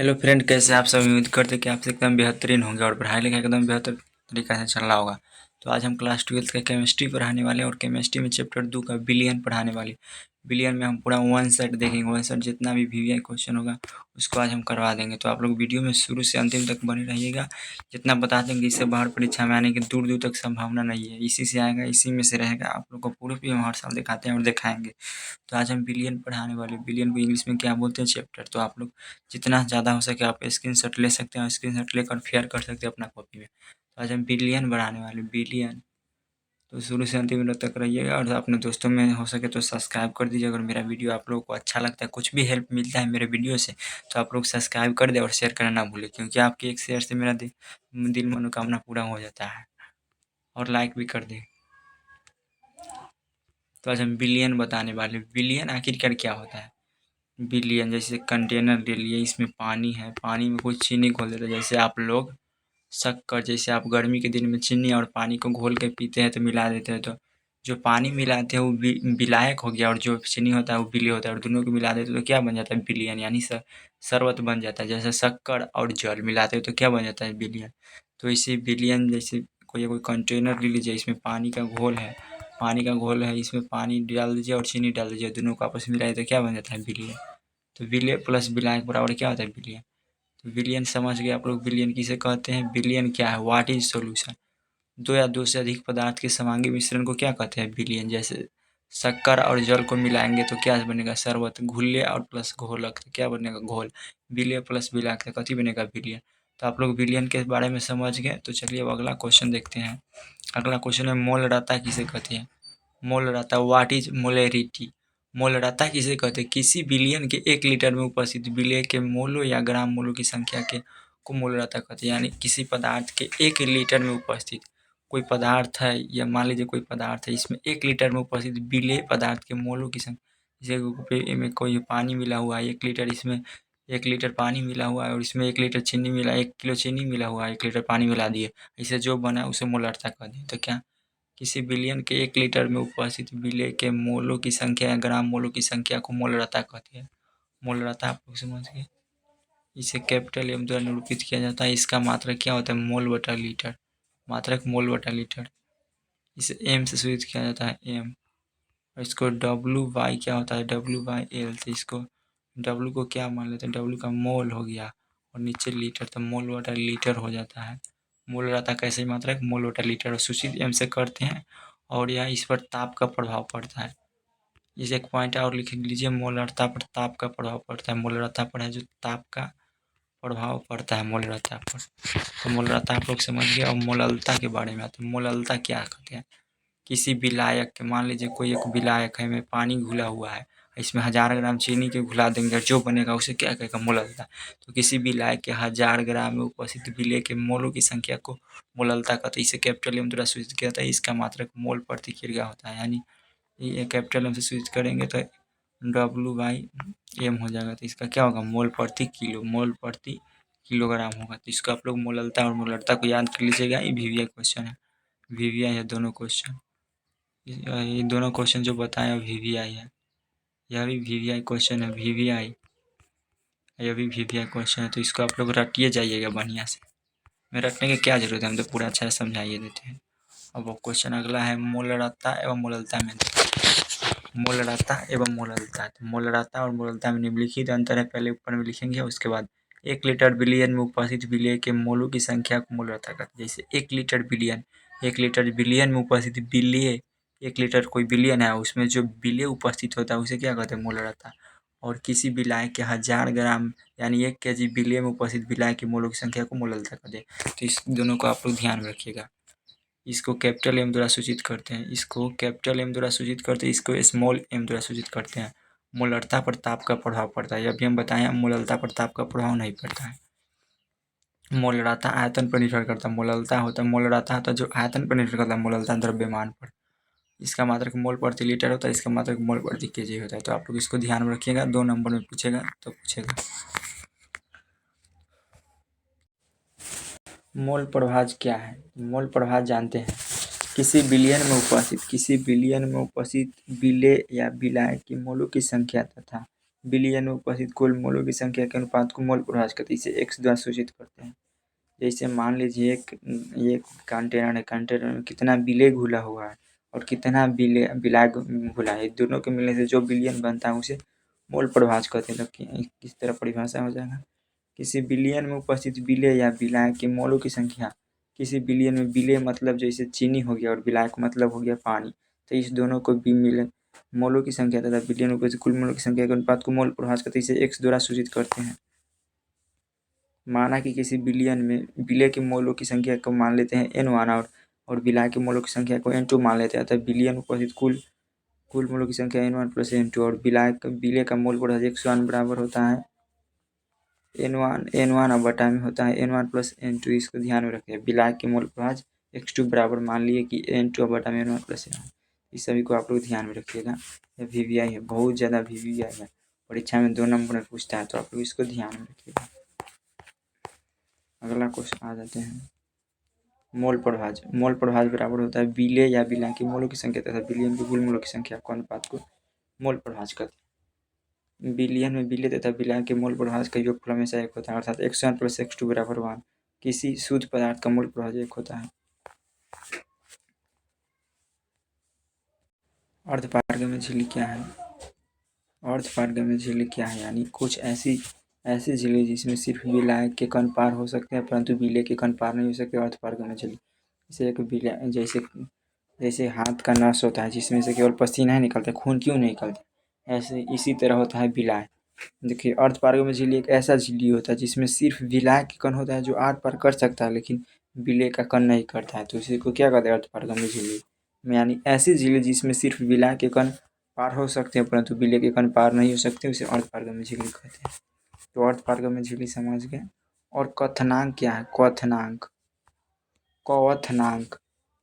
Hello friend, कैसे आप सब। उम्मीद करते हैं कि आप एकदम बेहतरीन होंगे और पढ़ाई लिखाई एकदम बेहतर तरीक़ा से चल रहा होगा। तो आज हम क्लास 12th का केमिस्ट्री पढ़ाने वाले हैं और केमिस्ट्री में चैप्टर 2 का बिलियन पढ़ाने वाले। बिलियन में हम पूरा वन सेट देखेंगे। वन सेट जितना भी वीवीआई क्वेश्चन होगा उसको आज हम करवा देंगे। तो आप लोग वीडियो में शुरू से अंतिम तक बने रहिएगा। जितना बता देंगे इससे बाहर परीक्षा में आने की दूर दूर तक संभावना नहीं है। इसी से आएगा, इसी में से रहेगा। आप लोग को प्रूफ भी हम हर साल दिखाते हैं और दिखाएंगे। तो आज हम बिलियन पढ़ाने वाले। बिलियन को इंग्लिश में क्या बोलते हैं? चैप्टर। तो आप लोग जितना ज़्यादा हो सके आप स्क्रीनशॉट ले सकते हैं और स्क्रीनशॉट लेकर शेयर कर सकते हैं अपना कॉपी में। तो आज हम बिलियन बढ़ाने वाले। बिलियन तो शुरू से अंतिम मिनट तक रहिएगा और अपने दोस्तों में हो सके तो सब्सक्राइब कर दीजिए। अगर मेरा वीडियो आप लोगों को अच्छा लगता है, कुछ भी हेल्प मिलता है मेरे वीडियो से, तो आप लोग सब्सक्राइब कर दें और शेयर करना ना भूलें, क्योंकि आपके एक शेयर से मेरा दिल मनोकामना पूरा हो जाता है। और लाइक भी कर दें। तो आज हम बिलियन बताने वाले। बिलियन आखिरकार क्या होता है? बिलियन जैसे कंटेनर ले लिए, इसमें पानी है, पानी में कुछ चीनी घोल देते हैं। जैसे आप लोग शक्कर, जैसे आप गर्मी के दिन में चीनी और पानी को घोल के पीते हैं तो मिला देते हैं, तो जो पानी मिलाते हैं वो विलायक हो गया और जो चीनी होता है वो बिलिय होता है, और दोनों को मिला देते हैं तो क्या बन जाता है? बिलियन, यानी शरबत बन जाता है। जैसे शक्कर और जल मिलाते हैं तो क्या बन जाता है? बिलियन। तो इसी बिलियन जैसे कोई कंटेनर ले लीजिए, इसमें पानी का घोल है, पानी का घोल है, इसमें पानी डाल दीजिए और चीनी डाल दीजिए, दोनों को आपस में मिलाइए तो क्या बन जाता है? बिलियन। तो विलय प्लस विलायक बराबर क्या होता है? बिलियन। तो विलियन समझ गए आप लोग। विलियन किसे कहते हैं? विलियन क्या है? What is solution. दो या दो से अधिक पदार्थ के समांगी मिश्रण को क्या कहते हैं? विलियन। जैसे शक्कर और जल को मिलाएंगे तो क्या बनेगा? शरबत। घुल्ले और प्लस घोलक तो क्या बनेगा? घोल। विलय प्लस विलायक तो कथी बनेगा? विलियन। तो आप लोग विलियन के बारे में समझ गए। तो चलिए अब अगला क्वेश्चन देखते हैं। अगला क्वेश्चन है मोलरता किसे कहते हैं? मोलरता, व्हाट इज मोलरिटी। मोलरता किसे कहते हैं? किसी बिलियन के 1 लीटर में उपस्थित विलय के मोलों या ग्राम मोलों की संख्या के को मोलरता कहते हैं। यानी किसी पदार्थ के 1 लीटर में उपस्थित कोई पदार्थ है, या मान लीजिए कोई पदार्थ है, इसमें 1 लीटर में उपस्थित विलेय पदार्थ के मोलों की संख्या। जैसे में कोई पानी मिला हुआ है 1 लीटर, इसमें 1 लीटर पानी मिला हुआ है और इसमें 1 लीटर चीनी मिला, 1 किलो चीनी मिला हुआ है, 1 लीटर पानी मिला दिए, इसे जो बना उसे मोलरता कह दिए। तो क्या किसी बिलियन के 1 लीटर में उपस्थित विलेय के मोलों की संख्या या ग्राम मोलों की संख्या को मोलरता कहते हैं। मोलरता आप लोग समझ गए। इसे कैपिटल एम द्वारा निरूपित किया जाता है। इसका मात्रक क्या होता है? मोल बटा लीटर। मात्रक मोल बटा लीटर। इसे एम से सूचित किया जाता है, एम। और इसको डब्ल्यू बाई क्या होता है? W by L. तो इसको डब्ल्यू को क्या मान लेते हैं? डब्ल्यू का मोल हो गया और नीचे लीटर, तो मोल बटा लीटर हो जाता है। मोल रहता कैसे मात्रक? मोल बटा लीटर। और सूचित एम से करते हैं और यह इस पर ताप का प्रभाव पड़ता है। इसे एक पॉइंट और लिख लीजिए, मोलरता पर ताप का प्रभाव पड़ता है। मोलरता पर है जो ताप का प्रभाव पड़ता है मोलरता पर। तो मोलरता आप लोग समझ गए। और मोललता के बारे में आते हैं। मोललता क्या कहते हैं? किसी विलायक के, मान लीजिए कोई एक विलायक है में पानी घुला हुआ है, इसमें 1000 ग्राम चीनी के घुला देंगे और जो बनेगा उसे क्या कहेगा? मोललता। तो किसी विलायक के 1000 ग्राम में उपस्थित विलेय के मोलों की संख्या को मोललता कहते हैं। इसे कैपिटल एम द्वारा सूचित किया जाता है। इसका मात्रक मोल प्रति किग्रा होता है। यानी ये कैपिटल एम से सूचित करेंगे तो डब्ल्यू बाई एम हो जाएगा। तो इसका क्या होगा? मोल प्रति किलो, मोल प्रति किलोग्राम होगा। तो इसको आप लोग मोललता और मोलरता को याद कर लीजिएगा। ये वीवीआई क्वेश्चन है। वीवीआई है दोनों क्वेश्चन। ये दोनों क्वेश्चन जो बताए वीवीआई है। यह भी वीवीआई क्वेश्चन है। वीवीआई, यह भी वीवीआई क्वेश्चन है। तो इसको आप लोग रटिए जाइएगा बढ़िया से। में रटने की क्या जरूरत है, हम तो पूरा अच्छा से समझाइए देते हैं। अब वो क्वेश्चन अगला है मोलरता एवं मोललता में। मोलरता एवं मोललता। तो मोलरता और मोललता में निम्नलिखित अंतर है। पहले ऊपर में लिखेंगे, उसके बाद 1 लीटर बिलियन में उपस्थित विलेय के मोलों की संख्या को मोलरता कहते हैं। जैसे 1 लीटर बिलियन, 1 लीटर बिलियन में उपस्थित विलेय, 1 लीटर कोई बिलियन है उसमें जो विलेय उपस्थित होता है उसे क्या कहते हैं? मोलरता। और किसी विलायक के 1000 ग्राम यानी 1 केजी विलेय में उपस्थित विलायक के मोलों की संख्या को मोललता कहते हैं। तो इस दोनों को आप लोग ध्यान में रखिएगा। इसको कैपिटल एम द्वारा सूचित करते हैं, इसको कैपिटल एम द्वारा सूचित करते हैं, इसको स्मॉल एम द्वारा सूचित करते हैं। मोलरता पर ताप का प्रभाव पड़ता है। अभी हम बताएं मोललता पर ताप का प्रभाव नहीं पड़ता है। मोलरता आयतन पर निर्भर करता है। मोललता होता है, मोलरता होता है जो आयतन पर निर्भर करता है, मोललता द्रव्यमान पर। इसका मात्रक मोल प्रति लीटर होता है, इसका मात्रक मोल प्रति केजी होता है। तो आप लोग इसको ध्यान में रखिएगा। 2 नंबर में पूछेगा तो पूछेगा। मोल प्रभाज क्या है? मोल प्रभाज जानते हैं। किसी बिलियन में उपस्थित विलेय या विलायक की मोलों की संख्या तथा बिलियन में उपस्थित कुल मोलों की संख्या के अनुपात को मोल परिभाषा कहते हैं। इसे एक्स द्वारा सूचित करते हैं। जैसे मान लीजिए एक कंटेनर है, कंटेनर में कितना विलय घुला हुआ है और कितना विलाय घुला है, दोनों के मिलने से जो विलयन बनता है उसे मोल परिभाषा कहते हैं। तो किस तरह परिभाषा हो जाएगा, किसी बिलियन में उपस्थित विलय या विलायक के मोलों की संख्या, किसी बिलियन में विलय मतलब जैसे चीनी हो गया और विलायक मतलब हो गया पानी, तो इस दोनों को भी मिले मोलों की संख्या तथा बिलियन में उपस्थित कुल मोलों की संख्या के अनुपात को मोल परिभाषा कहते हैं। इसे एक्स द्वारा सूचित करते हैं। माना कि किसी बिलियन में विलय के मोलों की संख्या को मान लेते हैं n1 और विलाय के मोलों की संख्या को n2 मान लेते हैं, अतः बिलियन में उपस्थित कुल मोलों की संख्या n1 प्लस n2 और विलय का मोल परिभाषा x1 बराबर होता है n1 अब बटा में होता है n1 प्लस n2। इसको ध्यान में रखें। विलायक के मोल परिभाषा x2 बराबर मान लिए कि n2 अब बटा में n1 प्लस n1। इस सभी को आप लोग ध्यान में रखिएगा। यह VVI है, बहुत ज़्यादा VVI है, परीक्षा में 2 नंबर में पूछता है, तो आप लोग इसको ध्यान में रखिएगा। अगला क्वेश्चन आ जाते हैं। मोल परिभाषा बराबर होता है विलय या विलायक के मोलों की संख्या तथा विलियन के कुल मोलों की संख्या को अनुपात को मोल परिभाषा कहते हैं। विलियन में विलय तथा विलायक के मोल परिभाषा का योगफल हमेशा एक होता है, अर्थात x1 प्लस x2 बराबर 1। किसी शुद्ध पदार्थ का मोल परिभाषा एक होता है। अर्धपारगम्य झिल्ली क्या है? अर्धपारगम्य झिल्ली क्या है, यानी कुछ ऐसी झिल्ली जिसमें सिर्फ विलायक के कण पार हो सकते हैं परंतु विलय के कण पार नहीं हो सकते, अर्धपारगम्य झिल्ली। जैसे एक विलय जैसे हाथ का नस होता है जिसमें से केवल पसीना ही निकलता है, खून क्यों नहीं निकलता, ऐसे इसी तरह होता है विलाय। देखिए अर्धपारगम्य झिल्ली एक ऐसा झिल्ली होता है जिसमें सिर्फ विलायक के कण होता है जो आर पार कर सकता है लेकिन विलय का कण नहीं करता है, तो इसी को क्या कहते हैं, अर्धपारगम्य झिल्ली। यानी ऐसी झिल्ली जिसमें सिर्फ विलायक के कण पार हो सकते हैं परंतु विलय के कण पार नहीं हो सकते, उसे अर्धपारगम्य झिल्ली कहते हैं। तो अर्धपारगम्य झिल्ली समझ गए। और क्वथनांक क्या है? क्वथनांक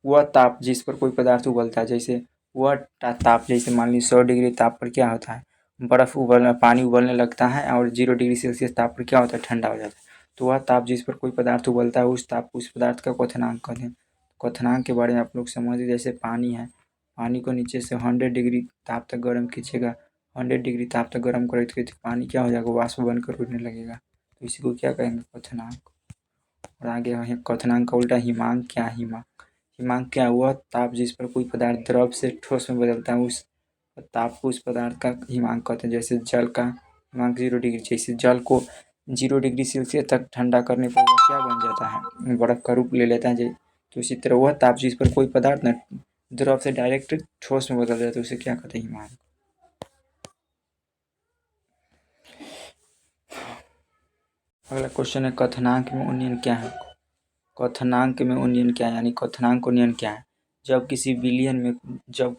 वह ताप जिस पर कोई पदार्थ उबलता है, जैसे वह ताप, जैसे मान लीजिए 100 डिग्री ताप पर क्या होता है, पानी उबलने लगता है और 0 डिग्री सेल्सियस ताप पर क्या होता है, ठंडा हो जाता है। तो वह ताप जिस पर कोई पदार्थ उबलता है उस पदार्थ का क्वथनांक कहते हैं। क्वथनांक के बारे में आप लोग समझिए। जैसे पानी है, पानी को नीचे से 100 डिग्री ताप तक गर्म कीजिएगा, 100 डिग्री ताप तक गर्म करते तो पानी क्या हो जाएगा, वाष्प बनकर उड़ने लगेगा, तो इसी को क्या कहेंगे, क्वथनांक। और आगे है क्वथनांक का उल्टा हिमांक क्या है? हिमांक क्या हुआ, ताप जिस पर कोई पदार्थ द्रव से ठोस में बदलता है उस ताप को उस पदार्थ का हिमांक कहते हैं। जैसे जल का हिमांक 0 डिग्री, जैसे जल को 0 डिग्री सेल्सियस तक ठंडा करने पर वह क्या बन जाता है, बर्फ का रूप ले लेता है। तो इसी तरह वह ताप जिस पर कोई पदार्थ न द्रव से डायरेक्ट ठोस में बदल जाता है उसे क्या कहते हैं, हिमांक। अगला क्वेश्चन है क्वथनांक में उन्नयन क्या है? क्वथनांक में उन्नयन क्या है, यानी क्वथनांक उन्नयन क्या है? जब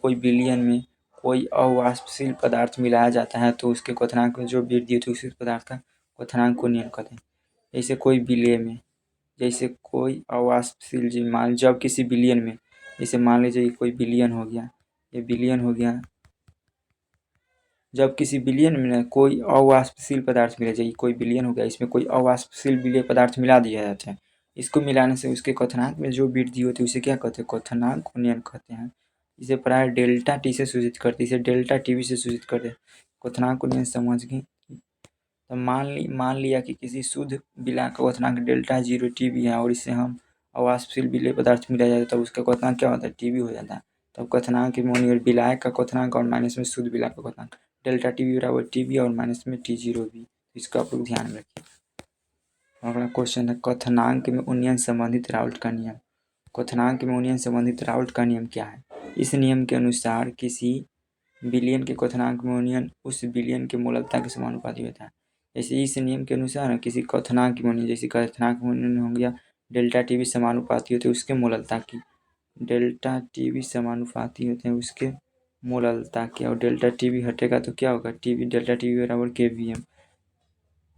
कोई विलियन में कोई अवाष्पशील पदार्थ मिलाया जाता है तो उसके क्वथनांक में जो वृद्धि होती है उसी पदार्थ का क्वथनांक उन्नयन कहते हैं। जैसे कोई विलय में, जैसे कोई अवाष्पशील जब किसी विलियन में, जैसे मान लीजिए कोई विलियन हो गया, ये विलियन हो गया, जब किसी विलियन में कोई अवाष्पशील पदार्थ मिला, जाए कोई विलियन हो गया, इसमें कोई अवाष्पशील विलय पदार्थ मिला दिया जाता है, इसको मिलाने से उसके क्वथनांक में जो वृद्धि होती है उसे क्या कहते हैं, क्वथनांक उन्नयन कहते हैं। इसे प्राय डेल्टा टी से सूचित करते हैं, इसे डेल्टा टीवी से सूचित करते हैं। क्वथनांक उन्नयन समझ गए। तो मान लिया कि किसी शुद्ध विलाय का क्वथनांक डेल्टा 0 टीवी है और इससे हम अवाष्पशील विलय पदार्थ मिला जाता है तब उसका क्वथनांक क्या होता है, टीवी हो जाता है। तब क्वथनांक में उन्नयन विलाय का क्वथनांक और माइनस में शुद्ध विलाय का क्वथनांक, डेल्टा टीवी बराबर टीवी और माइनस में T0 भी, इसका आप लोग ध्यान में रखिए। अगला क्वेश्चन है क्वथनांक में उन्नयन संबंधित राउल्ट का नियम। क्वथनांक में उन्नयन संबंधित राउल्ट का नियम क्या है? इस नियम के अनुसार किसी विलयन के क्वथनांक में उन्नयन उस विलयन के मोलकता के समानुपाती होता है। जैसे इस नियम के अनुसार किसी क्वथनांक में उन्नयन, जैसे क्वथनांक में उन्नयन हो गया डेल्टा टीवी समानुपाती होते हैं उसके मोलकता की, डेल्टा टीवी समानुपाती होते हैं उसके मोललता की, और डेल्टा टीवी हटेगा तो क्या होगा, टीवी डेल्टा टीवी बराबर KVM।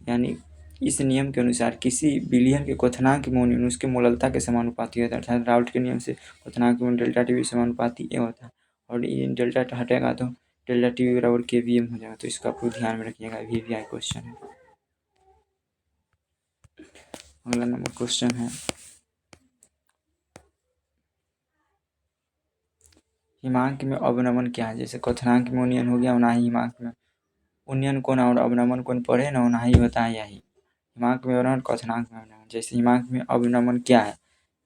यानी इस नियम के अनुसार किसी विलयन के क्वथनांक में उन्नयन उसके मोललता के समानुपाती होता है, अर्थात राउल्ट के नियम से क्वथनांक में डेल्टा टीवी समानुपाती ए होता है और ये डेल्टा हटेगा तो डेल्टा टीवी बराबर KVM हो जाएगा। तो इसका आप लोग ध्यान में रखिएगा, VVI क्वेश्चन है। अगला नंबर क्वेश्चन है हिमांक में अवनमन क्या है? जैसे क्वथनांक में उन्नयन हो गया ना ही हिमांक में उन्नयन कोण और अवनमन कोण पढ़े न उन्हाई होता है यही। हिमांक में अवनमन क्वथनांक में अवनमन। जैसे हिमांक में अवनमन क्या है,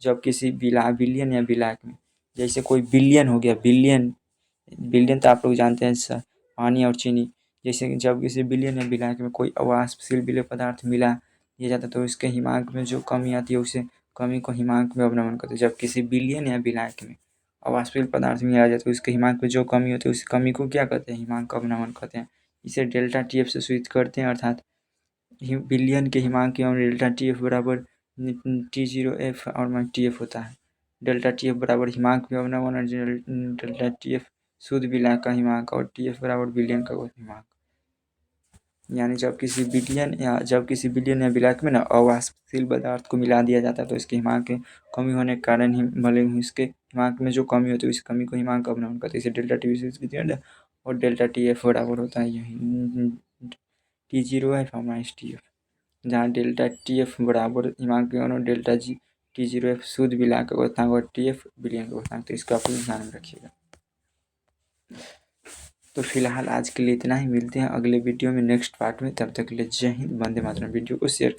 जब किसी बिलियन या बिलाक में, जैसे कोई बिलियन हो गया, बिलियन तो आप लोग जानते हैं सर, पानी और चीनी। जैसे जब किसी बिलियन या बिलाक में कोई अवाष्पशील विलेय पदार्थ मिला दिया जाता है तो इसके हिमांक में जो कमी आती है उसे कमी को हिमांक में अवनमन कहते हैं। जब किसी बिलियन या बिलाक में अवाष्पशील पदार्थ मिलाया जाता है तो उसके हिमांक में जो कमी होती है उस कमी को क्या कहते हैं, हिमांक अवनमन कहते हैं। इसे डेल्टा टीएफ से सूचित करते हैं, अर्थात बिलियन के हिमांक एवं डेल्टा टीएफ बराबर T0F और TF होता है। डेल्टा टीएफ बराबर हिमांक में अवनमन और डेल्टा टीएफ शुद्ध बिलाक का हिमांक और TF बराबर बिलियन का हिमांक। यानी जब किसी बिलियन या बिलाक में ना अवाष्पशील पदार्थ को मिला दिया जाता है तो इसके हिमांक में कमी होने के कारण ही भले ही इसके हिमांक में जो कमी होती है उस कमी को हिमांक अवनमन कहते हैं। इसे डेल्टा टीएफ और डेल्टा टीएफ बराबर होता है यही T0F और TF, जहाँ डेल्टा टीएफ बराबर हिमांक और डेल्टा T0F शुद्ध बिलाक का क्वथनांक और TF बिलियन का क्वथनांक। तो इसका आप ध्यान में रखिएगा। तो फिलहाल आज के लिए इतना ही, मिलते हैं अगले वीडियो में नेक्स्ट पार्ट में। तब तक के लिए जय हिंद, वंदे मातरम। वीडियो को शेयर